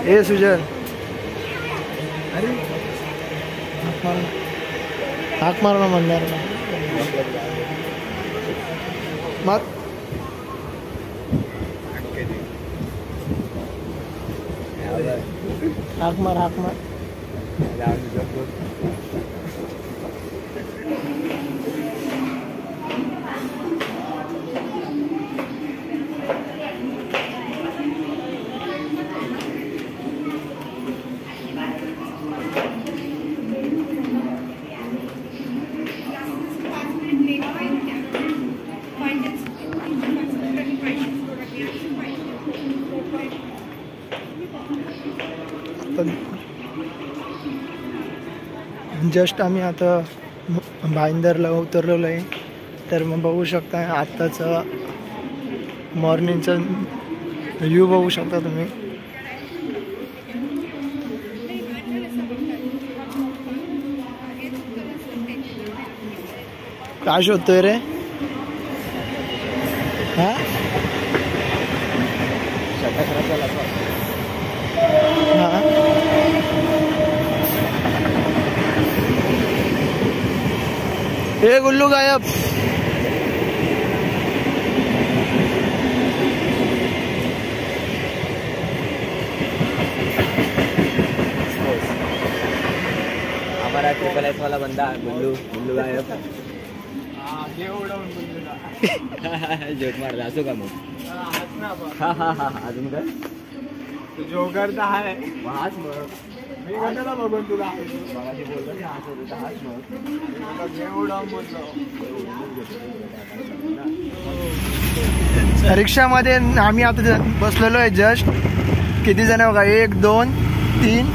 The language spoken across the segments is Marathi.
ए सुजल अरे हाक मार ना मंदार मग हाक मार जस्ट आम्ही आता भाईंदरला उतरलेलो आहे. तर मग बघू शकता आत्ताचा मॉर्निंगचा व्ह्यू बघू शकता तुम्ही. काय शोधतोय रे? हा ए गुल्लू गायब. हमारा ट्रिपल एस वाला बंदा गुल्लू गायब. जोक मारला असो का मग? हा अजून काय जोकरचा आहे हाच मग मी कशाला बघून तुला मगाशी बोललो ना हाच होता हाच मग रिक्षामध्ये आम्ही आता बसलेलो आहे. जस्ट किती जण बघा 1 2 3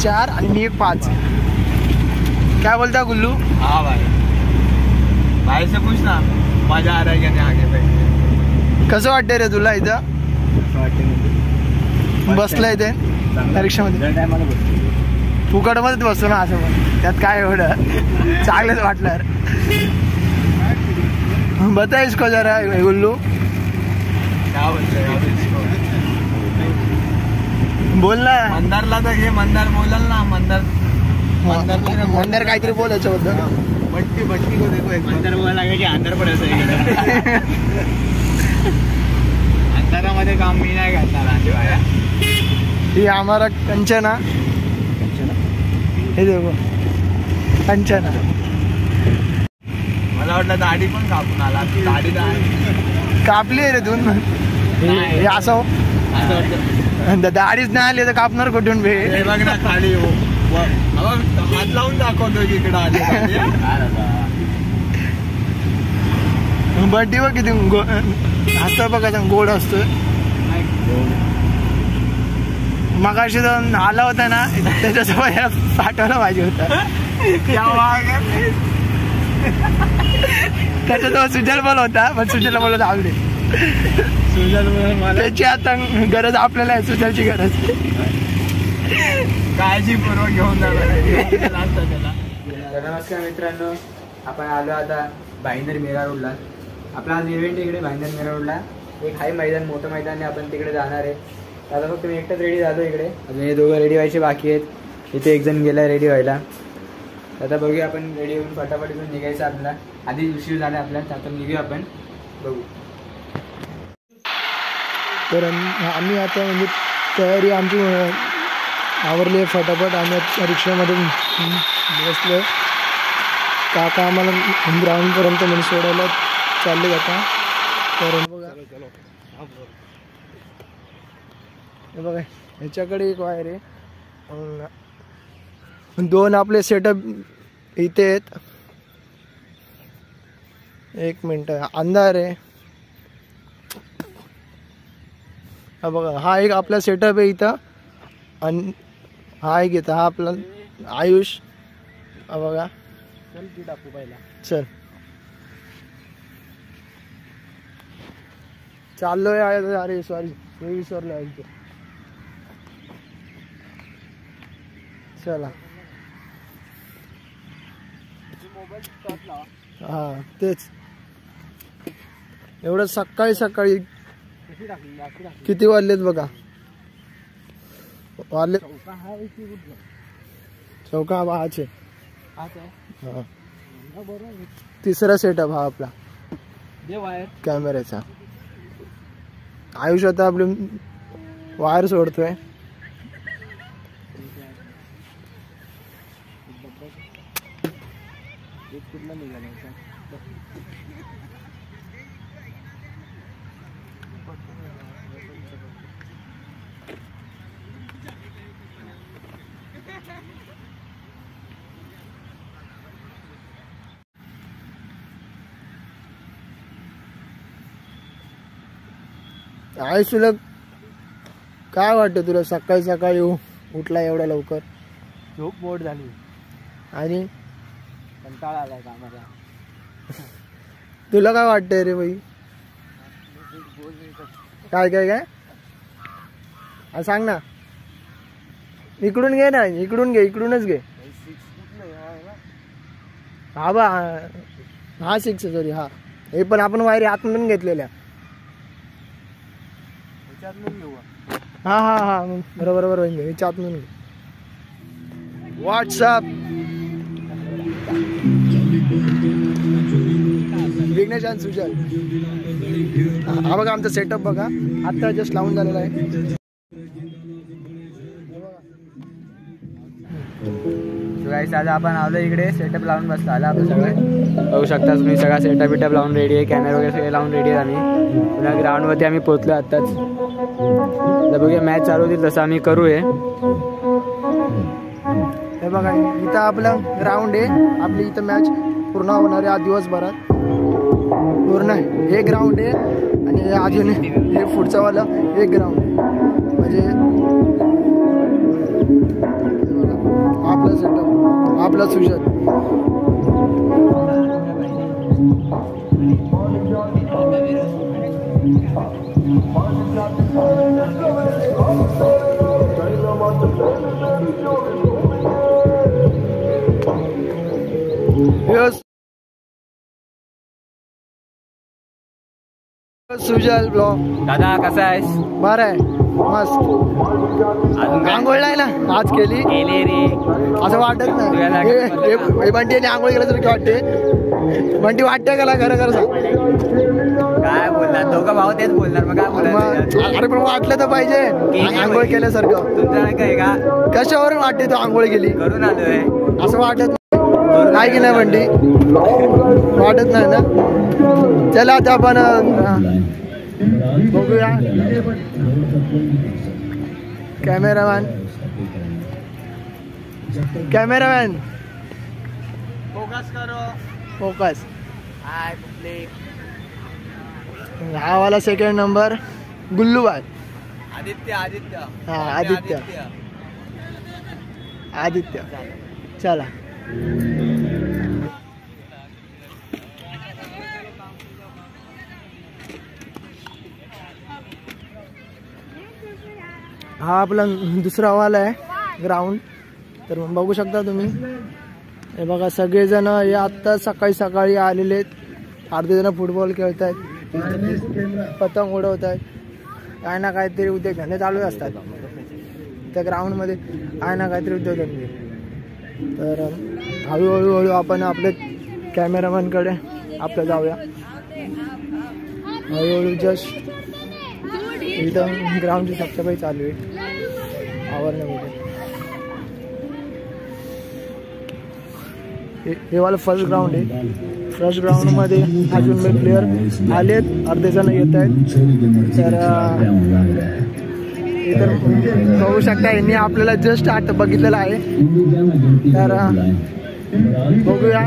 4 आणि मी 5. काय बोलता गुल्लू? हाँ भाई से पूछना मजा आ रहा है क्या नहीं आगे पे. कसं वाटतंय रे तुला इथं बसलंय ते रिक्षामध्ये? फुकटमध्येच बसतो ना असं पण त्यात काय एवढं चांगलंच वाटलं. बता इसको जरा गुल्लू क्या बोलते बोल ना. मंदारला तर हे मंदार बोलल ना मंदार काहीतरी बोल याच्याबद्दल. भट्टी को देखो एक मंदार बोलायला लागेल की अंधार पडायचं आहे. अंधारामध्ये काम मी नाही करणार. ही हमारा कंचना हे देखो कंचना. मला वाटलं दाढी पण कापून आला. दाढी कापली रे तू हे असं दाढीच नाही आली तर कापणार कुठून बे. बघ ना खाली हात लावून दाखवतो की इकडं आले. बड्डी बघ किती असतं बघा गोड असतोय. मगाशी जो आला होता ना त्याच्यासोबत पाठवला पाहिजे होता. त्याच्याजवळ सुजल बोल होता पण सुजलला बोलत आवडे. सुजल त्याची आता गरज आपल्याला आहे. सुजलची गरज काळजीपूर्वक घेऊन जाणार. नमस्कार मित्रांनो, आपण आलो आता भाईंदर मेरा रोडला. आपला आज इव्हेंट इकडे भाईंदर मेरा रोडला एक हाय मैदान, मोठं मैदान आहे. आपण तिकडे जाणार आहे. आता फक्त मी एकटाच रेडी झालो इकडे. अजून हे दोघं रेडी व्हायचे बाकी आहेत. इथे एक जण गेला रेडी व्हायला. आता बघूया आपण रेडी होऊन फटाफट इथून निघायचं. आपल्याला आधी उशीर झाला आपल्याला. आता निघूया आपण बघू. तर आम्ही आता म्हणजे तयारी आमची आवरली आहे. फटाफट आम्ही रिक्षामध्ये बसलो. काका आम्हाला ग्राउंडपर्यंत म्हणजे सोडायला चालले जाता. तर बघा हे बघा ह्याच्याकडे एक वायर आहे. 2 आपले सेटअप इथे आहेत. 1 मिनट अंधार आहे. हा बघा हा एक आपला सेटअप आहे इथं. आणि हा एक इथं हा आपला आयुष. हा बघा चल चाललोय. अरे सॉरी मी विसरलो आहे. चला हा तेच एवढं सकाळी किती वाजलेत बघा. वाले चौका हाच आहे. हा तिसरा सेटअप हा आपला कॅमेऱ्याचा. आयुष्यात आपली वायर सोडतोय. आयुष तुला काय वाटतं, तुला सकाळी सकाळी उठला एवढ्या लवकर? झोप मोड झाली आणि कंटाळा आलाय कामाचा. तुला काय वाटतंय रे बाई? काय काय काय सांग ना. इकडून घे ना, इकडून घे, इकडूनच घे. हा बा हा 6 सॉरी. हा हे पण आपण वायरी आतमधून घेतलेल्या. हा हा हा बरोबर बरोबर ह्याच्या आतमधून घे. व्हॉट्सअप विघ्नेश आणि सुजल. हा बघा आमचा सेटअप बघा, आता जस्ट लावून झालेला आहे. गाईस आज आपण आलो इकडे, सेटअप लावून बसला आला आपण सगळं. बघू शकता तुम्ही सगळा सेटअप बिटअप लावून रेडी आहे. कॅमेरा वगैरे सगळे लावून रेडी आहे. आम्ही पुन्हा ग्राउंडवरती आम्ही पोहोचलो आत्ताच. तर बघूया मॅच चालू होतील तसं आम्ही करू. हे बघा इथं आपलं ग्राउंड आहे. आपली इथं मॅच पूर्ण होणार आहे आज दिवसभरात. पूर्ण हे ग्राउंड आहे आणि अजून हे पुढचं वालं एक ग्राउंड आहे. म्हणजे आपला सेटअप आपला सुजल. सुजल ब्लॉग. दादा कसा आहेस? बरं आहे मस्त. आंघोळ नाही ना आज केली रे असं वाटत नाही. बंटीने आंघोळ केल्यासारखी वाटते. बंटी वाटते का खरं खरं सांग. काय बोलणार, दोघं भाऊ तेच बोलणार मग काय बोलणार. अरे पण वाटलं तर पाहिजे आंघोळ केल्यासारखं. तुमचं काय का कशावरून वाटते तू आंघोळ केली? करून आलोय असं वाटत नाही की नाही बंटी? वाटत नाही ना. चला आता आपण बघूया. कॅमेरामॅन फोकस करो. फोकस. हा वाला सेकंड नंबर गुल्लू भाई. आदित्य आदित्य. हा आदित्य आदित्य. चला हा आपला दुसरा वाला आहे ग्राउंड. तर मग बघू शकता तुम्ही. हे बघा सगळेजण हे आत्ता सकाळी सकाळी आलेले आहेत. अर्धे जण फुटबॉल खेळत आहेत, पतंग उडवत आहेत. काय ना काहीतरी उद्योगधंदे चालू असतात त्या ग्राउंडमध्ये. काय ना काहीतरी उद्योगधंदे. तर हळूहळू आपण आपल्या कॅमेरामॅनकडे आपलं जाऊया. हळूहळू जस्ट इथं ग्राउंडची साफसफाई चालू आहे आवरण्यामध्ये. हे वाला फर्स्ट ग्राउंड आहे. फर्स्ट ग्राउंडमध्ये अजून मी प्लेयर आलेत, अर्धे जण येत आहेत. तर इतर बघू शकता यांनी आपल्याला जस्ट आता बघितलेलं आहे. तर बघूया.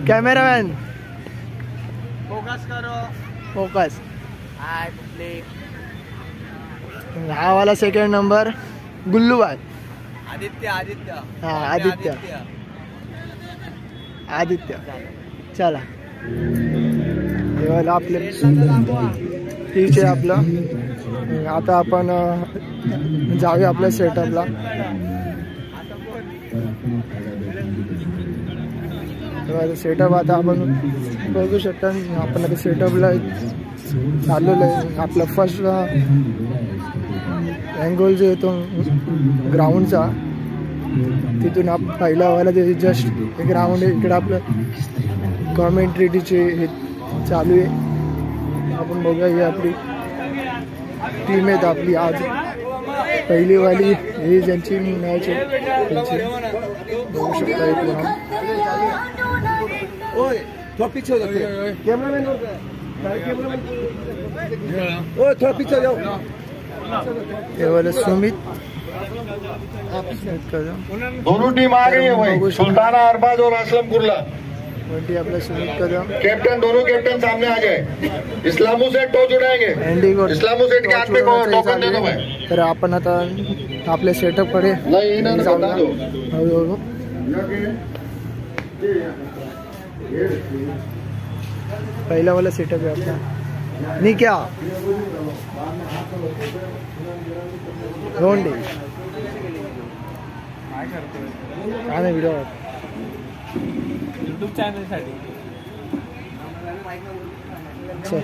कॅमेरामॅन फोकस करो. फोकस. हा वाला सेकंड नंबर गुल्लू भाई. आदित्य आदित्य. हा आदित्य आदित्य. चला देवाला आपले ठीक आहे आपलं. आता आपण जाऊया आपल्या सेटअपला. सेटअप आता आपण बघू शकता. आपण आता सेटअपला चाललेलं आहे. आपला फर्स्ट अँगल जो येतो ग्राउंडचा तिथून पहिला व्हायला ते जस्ट ग्राउंड आहे. इकडं आपलं कॉमेंट्रेटीचे हे चालू आहे. आपण बघूया ही आपली टीम आहेत आपली आज पहिली वाली ही ज्यांची मॅच आहे त्यांची बघू शकता. हे वाला सुमित दोनों टीम आ गई है भाई, सुल्ताना अरबाज और असलम कुर्ला। आपला सुमित कदम कैप्टन, दोनों कैप्टन सामने आ जाए। इस्लामू सेट टॉस उठाएंगे। इस्लामू सेट के हाथ में टोकन दे दो भाई। तर आपण आता आपल्या सेटअप कडे जाऊया हळूहळू. पहिला वाला सेटअप आहे आपला. नाही क्या दोन डे काय नाही व्हिडिओ युट्यूब चॅनलसाठी चल